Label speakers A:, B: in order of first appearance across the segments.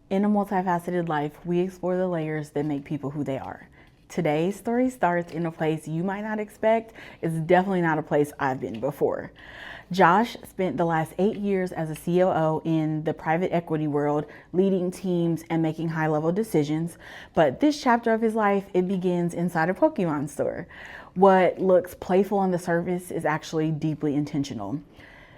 A: In a multifaceted life, we explore the layers that make people who they are. Today's story starts in a place you might not expect. It's definitely not a place I've been before. Josh spent the last 8 years as a COO in the private equity world, leading teams and making high level decisions. But this chapter of his life, it begins inside a Pokemon store. What looks playful on the surface is actually deeply intentional.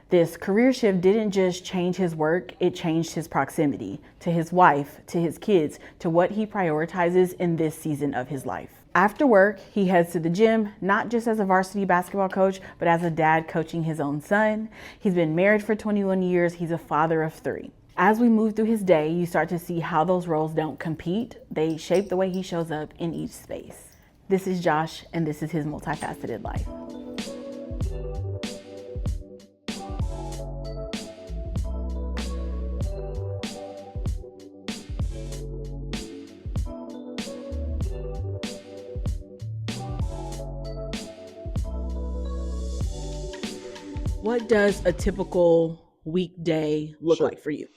A: This career shift didn't just change his work, it changed his proximity to his wife, to his kids, to what he prioritizes in this season of his life. After work, he heads to the gym, not just as a varsity basketball coach, but as a dad coaching his own son. He's been married for 21 years, he's a father of three. As we move through his day, you start to see how those roles don't compete, they shape the way he shows up in each space. This is Josh, and this is his multifaceted life. What does a typical weekday look
B: Sure.
A: like for you?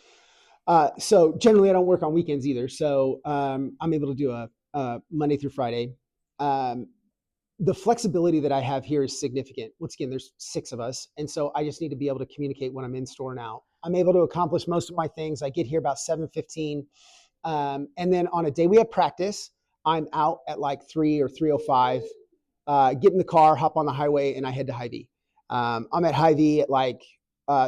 B: So generally, I don't work on weekends either. So I'm able to do a Monday through Friday. Um, the flexibility that I have here is significant. Once again, there's six of us, and so I just need to be able to communicate when I'm in store and out. I'm able to accomplish most of my things. I get here about 7:15, and then on a day we have practice, I'm out at like 3 or 3:05. Get in the car, hop on the highway, and I head to Hy-Vee. I'm at Hy-Vee at like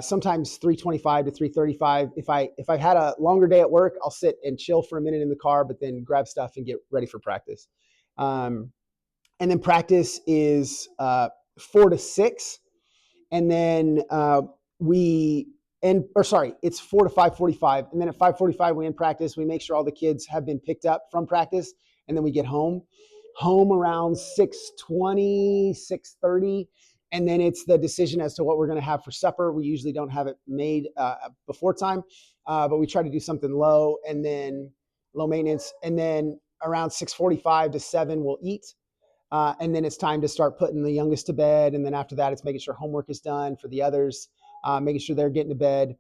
B: sometimes 3:25 to 3:35. If I've had a longer day at work, I'll sit and chill for a minute in the car, but then grab stuff and get ready for practice. Um, and then practice is 4 to 6, and then we and or sorry, it's 4 to 5:45, and then at 5:45 we end practice. We make sure all the kids have been picked up from practice, and then we get home around 6:20, 6:30, and then it's the decision as to what we're going to have for supper. We usually don't have it made before time, but we try to do something low maintenance, and then around 6:45 to 7 we'll eat. And then it's time to start putting the youngest to bed. And then after that, it's making sure homework is done for the others, making sure they're getting to bed.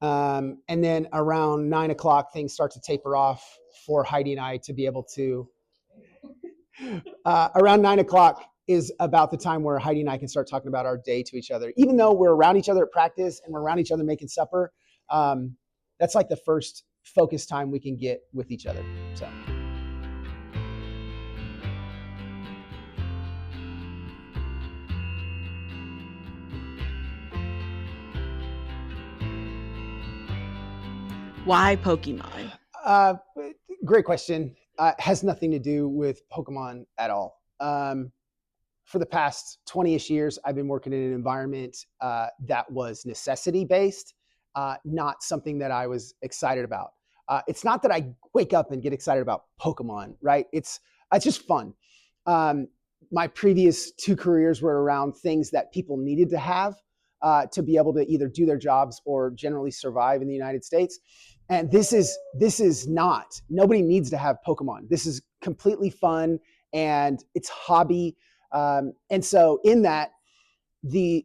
B: And then around 9 o'clock, things start to taper off for Heidi and I to be able to. Around 9 o'clock is about the time where Heidi and I can start talking about our day to each other. Even though we're around each other at practice and we're around each other making supper, that's like the first focus time we can get with each other. So.
A: Why Pokemon?
B: Uh, Great question. Has nothing to do with Pokemon at all. For the past 20-ish years, I've been working in an environment that was necessity based, not something that I was excited about. It's not that I wake up and get excited about Pokemon, right? It's just fun. Um, my previous two careers were around things that people needed to have to be able to either do their jobs or generally survive in the United States. And this is not. Nobody needs to have Pokemon. This is completely fun and it's hobby. And so in that, the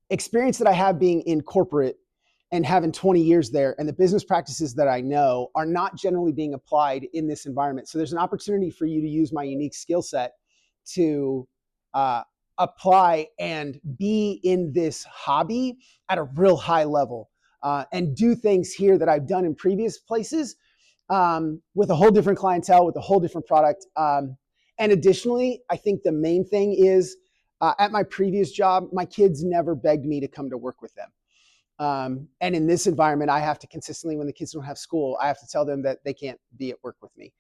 B: experience that I have being in corporate and having 20 years there and the business practices that I know are not generally being applied in this environment. So there's an opportunity for you to use my unique skill set to uh, apply and be in this hobby at a real high level and do things here that I've done in previous places with a whole different clientele, with a whole different product. And additionally, I think the main thing is at my previous job, my kids never begged me to come to work with them. And in this environment, I have to consistently, when the kids don't have school, I have to tell them that they can't be at work with me.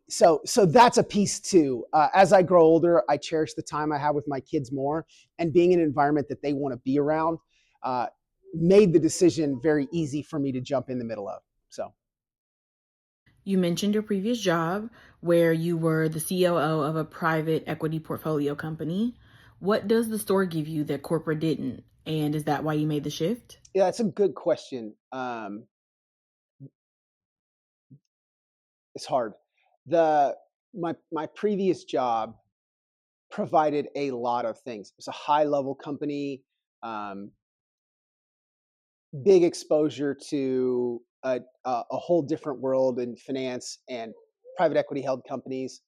B: So that's a piece too. As I grow older, I cherish the time I have with my kids more, and being in an environment that they want to be around uh, made the decision very easy for me to jump in the middle of. So.
A: You mentioned your previous job where you were the COO of a private equity portfolio company. What does the store give you that corporate didn't? And is that why you made the shift?
B: Yeah, that's a good question. It's hard. The my previous job provided a lot of things. It's a high level company, um, big exposure to a whole different world in finance and private equity held companies.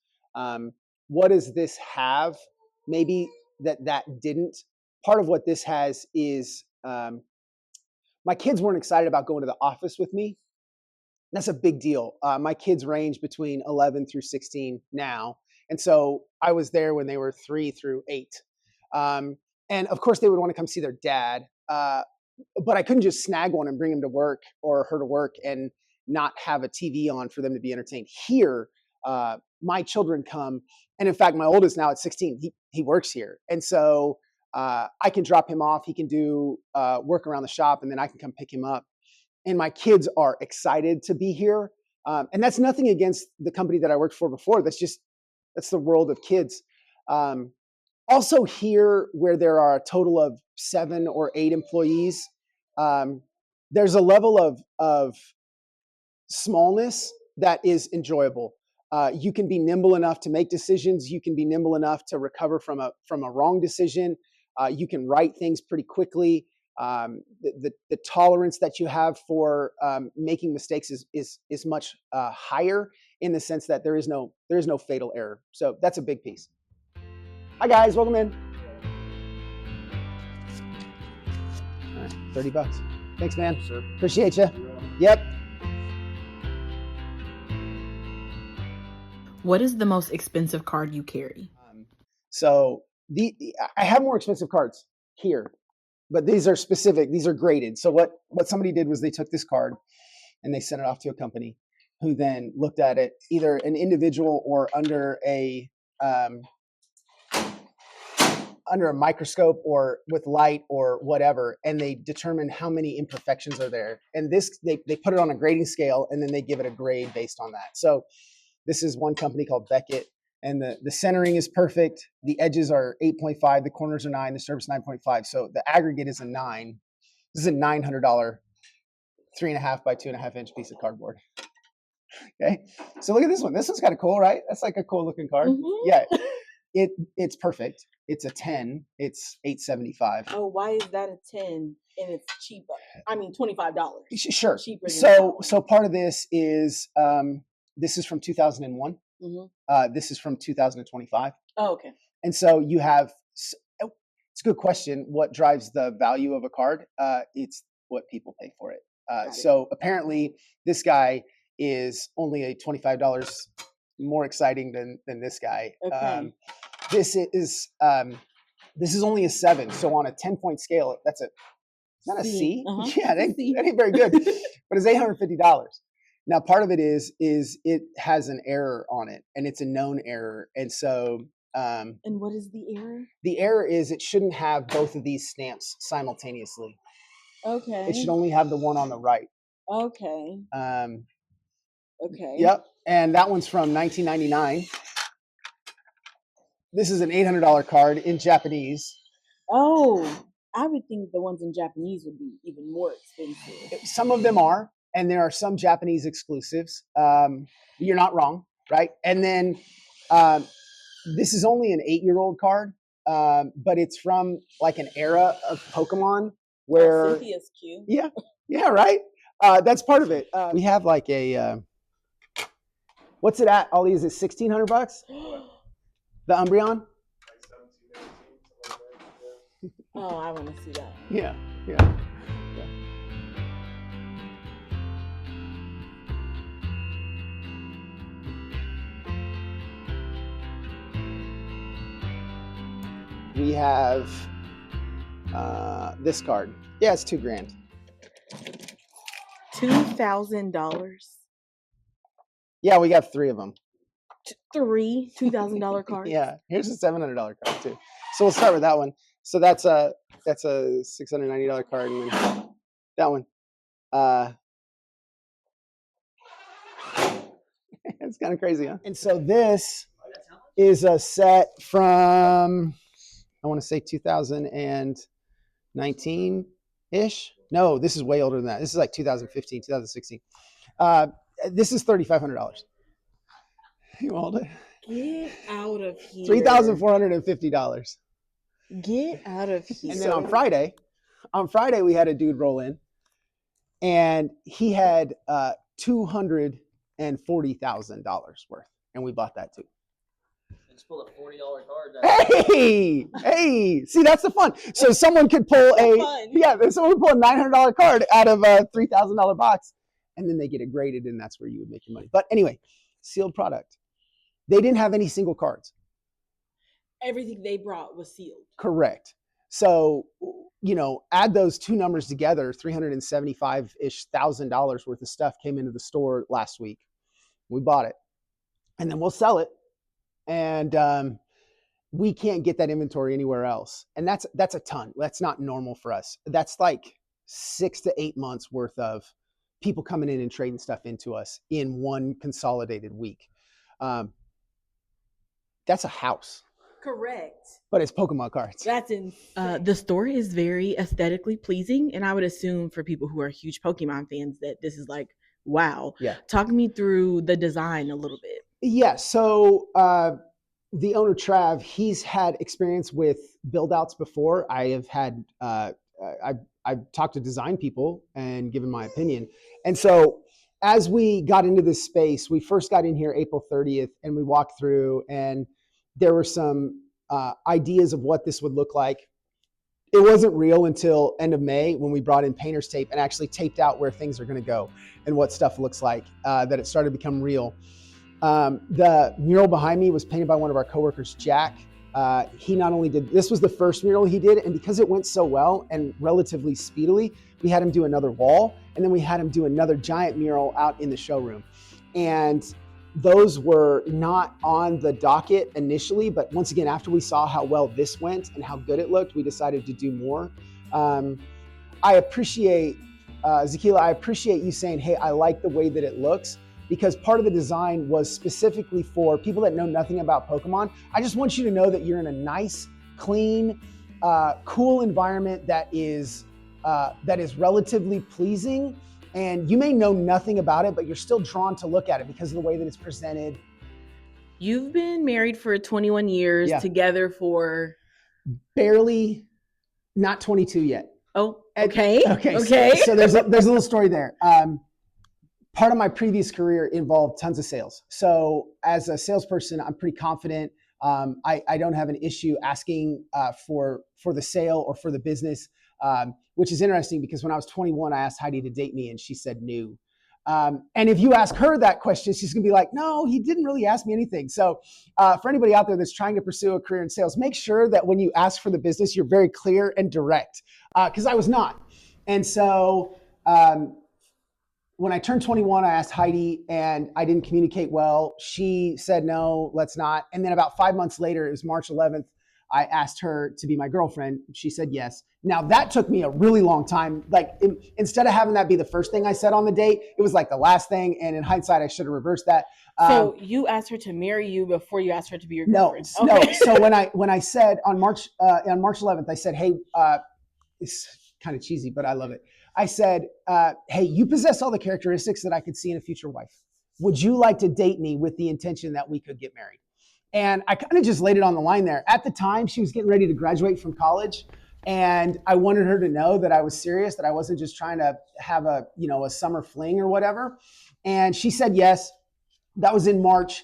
B: What does this have? Maybe that didn't. Part of what this has is my kids weren't excited about going to the office with me. That's a big deal. My kids range between 11 through 16 now. And so I was there when they were 3 through 8. And of course, they would want to come see their dad. But I couldn't just snag one and bring him to work or her to work and not have a TV on for them to be entertained. Here, my children come. And in fact, my oldest now at 16, he works here. And so I can drop him off. He can do work around the shop, and then I can come pick him up. And my kids are excited to be here. And that's nothing against the company that I worked for before. That's the world of kids. Also here, where there are a total of 7 or 8 employees, there's a level of smallness that is enjoyable. You can be nimble enough to make decisions. You can be nimble enough to recover from a wrong decision. You can right things pretty quickly. The tolerance that you have for making mistakes is much higher, in the sense that there is no fatal error. So that's a big piece. Hi guys, welcome in. All right, $30. Thanks, man. Sure. Appreciate you. Yep.
A: What is the most expensive card you carry?
B: So I have more expensive cards here, but these are specific. These are graded. So what somebody did was they took this card and they sent it off to a company, who then looked at it, either an individual or under a microscope or with light or whatever, and they determine how many imperfections are there. And this, they put it on a grading scale, and then they give it a grade based on that. So this is one company called Beckett, and the centering is perfect. The edges are 8.5, the corners are 9, the surface 9.5. So the aggregate is a 9. This is a $900 3.5 by 2.5 inch piece of cardboard. Okay, so look at this one. This one's kind of cool, right? That's like a cool looking card. Mm-hmm. Yeah. It's perfect. It's a 10. It's $875.
A: Oh, why is that a 10 and it's cheaper? I mean, $25.
B: Sure. Cheaper than so part of this is this is from 2001. Mm-hmm. This is from 2025. Oh, okay. And so you have. It's a good question. What drives the value of a card? It's what people pay for it. So apparently, this guy is only a $25 more exciting than this guy. Okay. This is only a 7. So on a 10-point scale, that's not a C. Uh-huh. Yeah, that ain't very good. But it's $850. Now, part of it is it has an error on it, and it's a known error. And so, and
A: what is the error?
B: The error is it shouldn't have both of these stamps simultaneously. Okay. It should only have the one on the right.
A: Okay. Okay.
B: Yep. And that one's from 1999. This is an $800 card in Japanese.
A: Oh, I would think the ones in Japanese would be even more expensive.
B: Some of them are, and there are some Japanese exclusives. You're not wrong, right? And then this is only an 8-year-old card, but it's from like an era of Pokémon where
A: Cynthia's cute.
B: Yeah, right. That's part of it. We have like a what's it at? All these is $1,600. The Umbreon.
A: Oh, I want to see that.
B: Yeah. We have this card. Yeah, it's $2,000.
A: $2,000.
B: Yeah, we got 3 of them.
A: 3 $2,000 cards.
B: Yeah, here's a $700 card too. So we'll start with that one. So that's a $690 card, and then that one. It's kind of crazy, huh? And so this is a set from, I want to say 2019-ish. No, this is way older than that. This is like 2015, 2016. This is $3,500. You hold it?
A: Get out of here.
B: $3,450.
A: Get out of here.
B: And then on Friday we had a dude roll in, and he had $240,000 worth, and we bought that too.
C: Just pull a $40 card.
B: Hey, see, that's the fun. So someone could pull someone would pull a $900 card out of a $3,000 box, and then they get it graded, and that's where you would make your money. But anyway, sealed product. They didn't have any single cards.
A: Everything they brought was sealed.
B: Correct. So, add those two numbers together, $375,000 worth of stuff came into the store last week. We bought it, and then we'll sell it. And we can't get that inventory anywhere else. And that's a ton. That's not normal for us. That's like 6 to 8 months worth of people coming in and trading stuff into us in one consolidated week. That's a house.
A: Correct.
B: But it's Pokemon cards.
A: That's insane. The store is very aesthetically pleasing. And I would assume for people who are huge Pokemon fans that this is like, wow.
B: Yeah.
A: Talk me through the design a little bit.
B: Yeah. So the owner, Trav, he's had experience with build outs before. I have had, I've talked to design people and given my opinion. And so as we got into this space, we first got in here April 30th and we walked through, and there were some ideas of what this would look like. It wasn't real until end of May when we brought in painter's tape and actually taped out where things are going to go and what stuff looks like, that it started to become real. The mural behind me was painted by one of our coworkers, Jack. He not only did, this was the first mural he did, and because it went so well and relatively speedily, we had him do another wall, and then we had him do another giant mural out in the showroom. And those were not on the docket initially, but once again, after we saw how well this went and how good it looked, we decided to do more. I appreciate, Zakila, I appreciate you saying, hey, I like the way that it looks, because part of the design was specifically for people that know nothing about Pokemon. I just want you to know that you're in a nice, clean, cool environment that is relatively pleasing. And you may know nothing about it, but you're still drawn to look at it because of the way that it's presented.
A: You've been married for 21 years, together for?
B: Barely, not 22 yet.
A: Oh, okay.
B: Okay. So there's a little story there. Part of my previous career involved tons of sales. So as a salesperson, I'm pretty confident. I don't have an issue asking for the sale or for the business. Which is interesting because when I was 21, I asked Heidi to date me and she said no. And if you ask her that question, she's gonna be like, no, he didn't really ask me anything. So for anybody out there that's trying to pursue a career in sales, make sure that when you ask for the business, you're very clear and direct, because I was not. And so when I turned 21, I asked Heidi and I didn't communicate well. She said, no, let's not. And then about 5 months later, it was March 11th, I asked her to be my girlfriend. She said yes. Now that took me a really long time. Like instead of having that be the first thing I said on the date, it was like the last thing. And in hindsight, I should have reversed that.
A: So you asked her to marry you before you asked her to be your girlfriend?
B: No. So when I said on March 11th, I said, hey, it's kind of cheesy, but I love it. I said, hey, you possess all the characteristics that I could see in a future wife. Would you like to date me with the intention that we could get married? And I kind of just laid it on the line there. At the time, she was getting ready to graduate from college. And I wanted her to know that I was serious, that I wasn't just trying to have a summer fling or whatever. And she said yes. That was in March.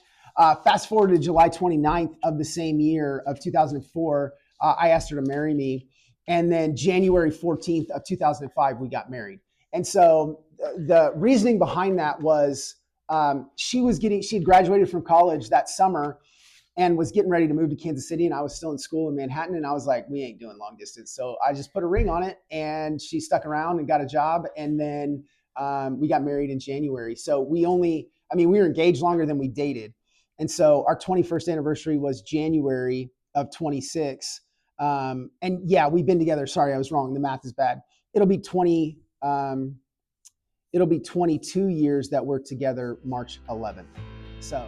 B: Fast forward to July 29th of the same year of 2004, I asked her to marry me. And then January 14th of 2005, we got married. And so the reasoning behind that was she had graduated from college that summer and was getting ready to move to Kansas City. And I was still in school in Manhattan. And I was like, we ain't doing long distance. So I just put a ring on it and she stuck around and got a job. And then we got married in January. So we were engaged longer than we dated. And so our 21st anniversary was January of 26. And yeah, we've been together. Sorry, I was wrong. The math is bad. It'll be 22 years that we're together March 11th. So.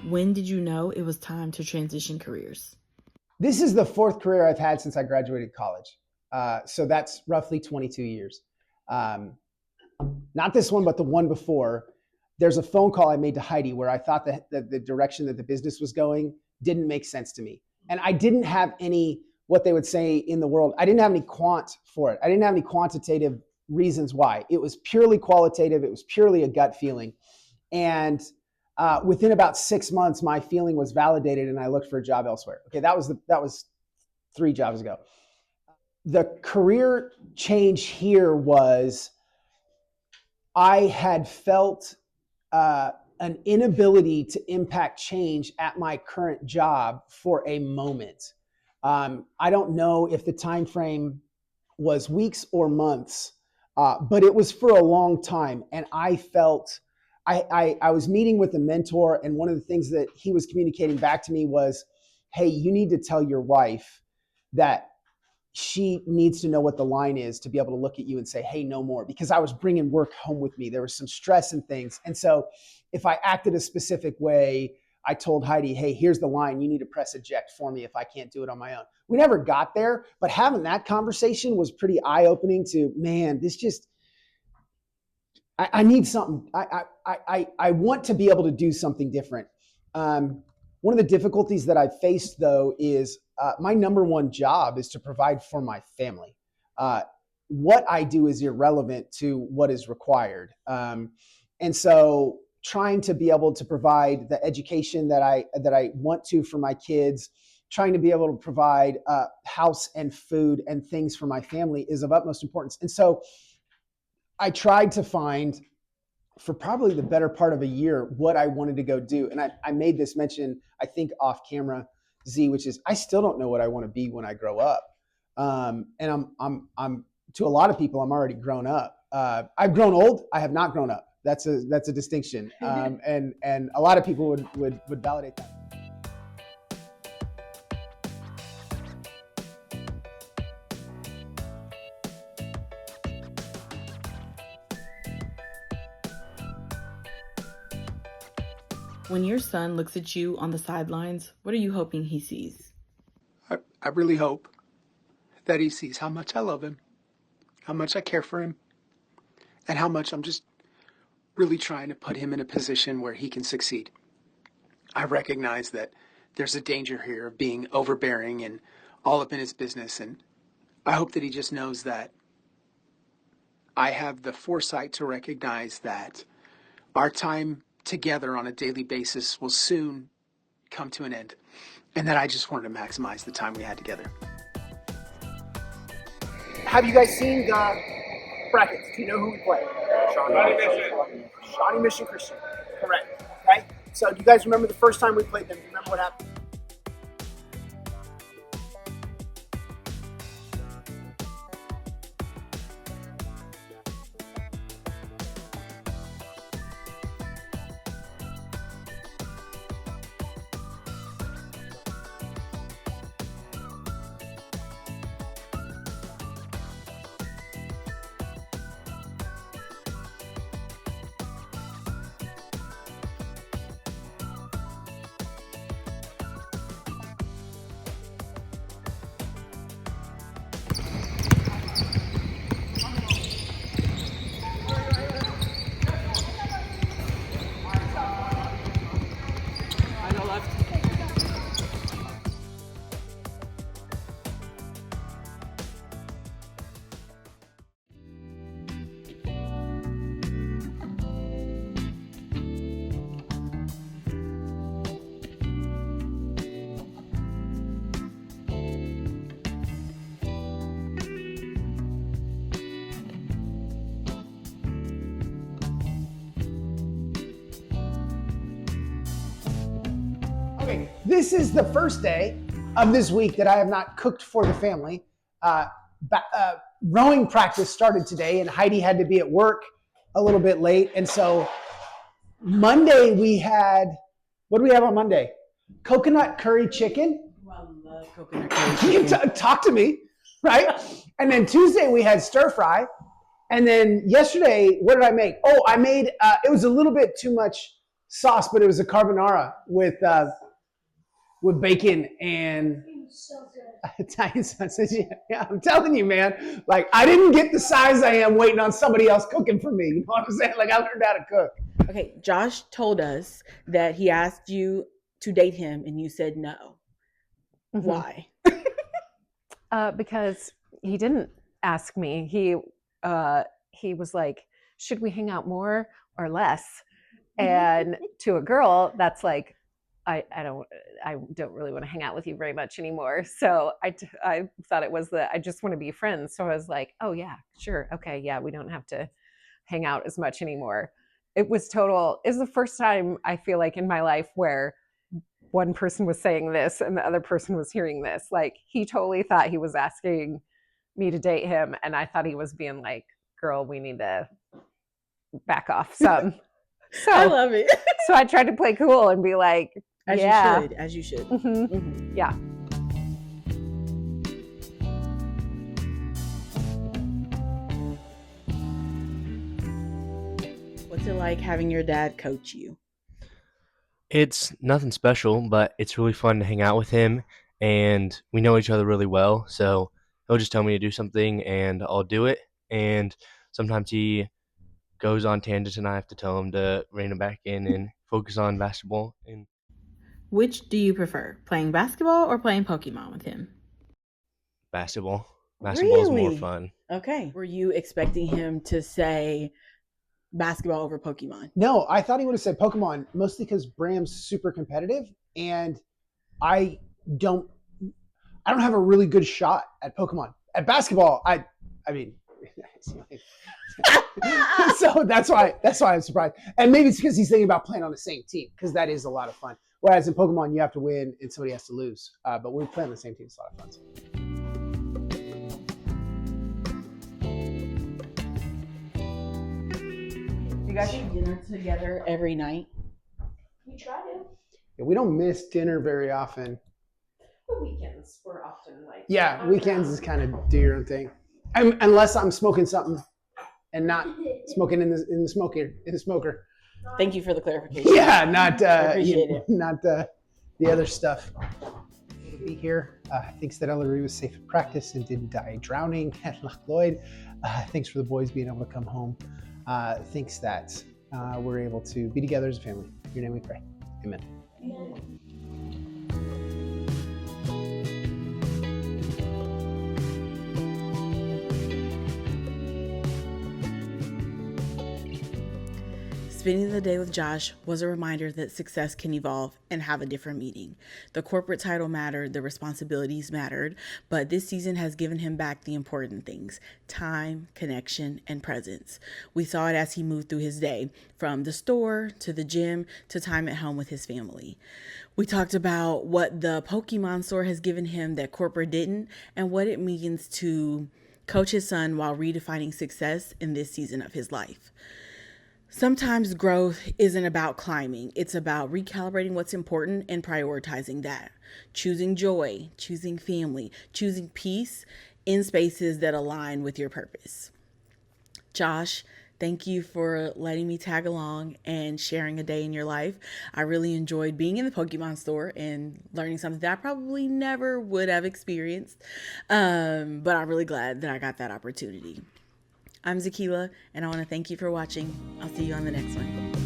A: When did you know it was time to transition careers?
B: This is the fourth career I've had since I graduated college. So that's roughly 22 years. Not this one, but the one before. There's a phone call I made to Heidi where I thought that the direction that the business was going didn't make sense to me. And I didn't have any, what they would say in the world, I didn't have any quant for it. I didn't have any quantitative reasons why. It was purely qualitative. It was purely a gut feeling. And within about 6 months, my feeling was validated and I looked for a job elsewhere. Okay, that was 3 jobs ago. The career change here was I had felt an inability to impact change at my current job for a moment. I don't know if the time frame was weeks or months, but it was for a long time. And I felt I was meeting with a mentor, and one of the things that he was communicating back to me was, hey, you need to tell your wife that she needs to know what the line is to be able to look at you and say, hey, no more, because I was bringing work home with me. There was some stress and things. And so if I acted a specific way, I told Heidi, hey, here's the line. You need to press eject for me if I can't do it on my own. We never got there, but having that conversation was pretty eye-opening to, man, this just, I need something. I want to be able to do something different. One of the difficulties that I've faced, though, is my number one job is to provide for my family. What I do is irrelevant to what is required. And so trying to be able to provide the education that I want to for my kids, trying to be able to provide house and food and things for my family is of utmost importance. And so I tried to find, for probably the better part of a year, what I wanted to go do. And I made this mention, I think off camera, Z, which is I still don't know what I want to be when I grow up. And I'm to a lot of people, I'm already grown up. I've grown old. I have not grown up. That's a distinction. And a lot of people would validate that.
A: When your son looks at you on the sidelines, what are you hoping he sees?
D: I really hope that he sees how much I love him, how much I care for him, and how much I'm just really trying to put him in a position where he can succeed. I recognize that there's a danger here of being overbearing and all up in his business, and I hope that he just knows that I have the foresight to recognize that our time together on a daily basis will soon come to an end, and that I just wanted to maximize the time we had together.
B: Have you guys seen the brackets? Do you know who we play? Shawnee Mission Christian. Correct. Okay. So do you guys remember the first time we played them? Do you remember what happened? Okay, this is the first day of this week that I have not cooked for the family. Rowing practice started today, and Heidi had to be at work a little bit late. And so Monday we had, what do we have on Monday? Coconut curry chicken.
A: I love coconut curry chicken.
B: Talk to me, right? And then Tuesday we had stir fry. And then yesterday, what did I make? Oh, I made, it was a little bit too much sauce, but it was a carbonara with bacon and
E: So good.
B: Italian sausage. Yeah, I'm telling you, man. Like, I didn't get the size I am waiting on somebody else cooking for me. You know what I'm saying? Like, I learned how to cook.
A: Okay, Josh told us that he asked you to date him and you said no.
F: Mm-hmm.
A: Why?
F: Because he didn't ask me. He was like, should we hang out more or less? And to a girl, that's like, I don't really want to hang out with you very much anymore. So I thought it was I just want to be friends. So I was like, oh yeah, sure. Okay. Yeah. We don't have to hang out as much anymore. It was the first time I feel like in my life where one person was saying this and the other person was hearing this. Like, he totally thought he was asking me to date him. And I thought he was being like, girl, we need to back off some. So
A: I love it.
F: So I tried to play cool and be like,
A: As you should.
F: Mm-hmm.
A: Mm-hmm.
F: Yeah.
A: What's it like having your dad coach you?
G: It's nothing special, but it's really fun to hang out with him, and we know each other really well, so he'll just tell me to do something and I'll do it, and sometimes he goes on tangents and I have to tell him to rein him back in and focus on basketball. And
A: Which do you prefer, playing basketball or playing Pokemon with him?
G: basketball is more
A: Really?
G: fun.
A: Okay. Were you expecting him to say basketball over Pokemon?
B: No, I thought he would have said Pokemon, mostly because Bram's super competitive, and I don't have a really good shot at Pokemon. At basketball, I mean, so that's why I'm surprised. And maybe it's because he's thinking about playing on the same team, because that is a lot of fun. Whereas in Pokemon, you have to win and somebody has to lose. But when we play on the same team, it's a lot of fun.
A: You guys eat dinner together every night?
E: We try to.
B: Yeah, we don't miss dinner very often.
F: The weekends were often like.
B: Yeah, weekends is kind of do your own thing, unless I'm smoking something and not smoking in the smoker.
A: Thank you for the clarification.
B: Yeah, not
A: appreciate it.
B: not the other stuff. To be here, thinks that Ellery was safe in practice and didn't die drowning at Loch Lloyd. Thanks for the boys being able to come home. Thinks that we're able to be together as a family. In your name we pray. Amen.
A: Spending the day with Josh was a reminder that success can evolve and have a different meaning. The corporate title mattered, the responsibilities mattered, but this season has given him back the important things: time, connection, and presence. We saw it as he moved through his day, from the store to the gym to time at home with his family. We talked about what the Pokemon store has given him that corporate didn't, and what it means to coach his son while redefining success in this season of his life. Sometimes growth isn't about climbing. It's about recalibrating what's important and prioritizing that. Choosing joy, choosing family, choosing peace in spaces that align with your purpose. Josh, thank you for letting me tag along and sharing a day in your life. I really enjoyed being in the Pokemon store and learning something that I probably never would have experienced. But I'm really glad that I got that opportunity. I'm Zakila, and I want to thank you for watching. I'll see you on the next one.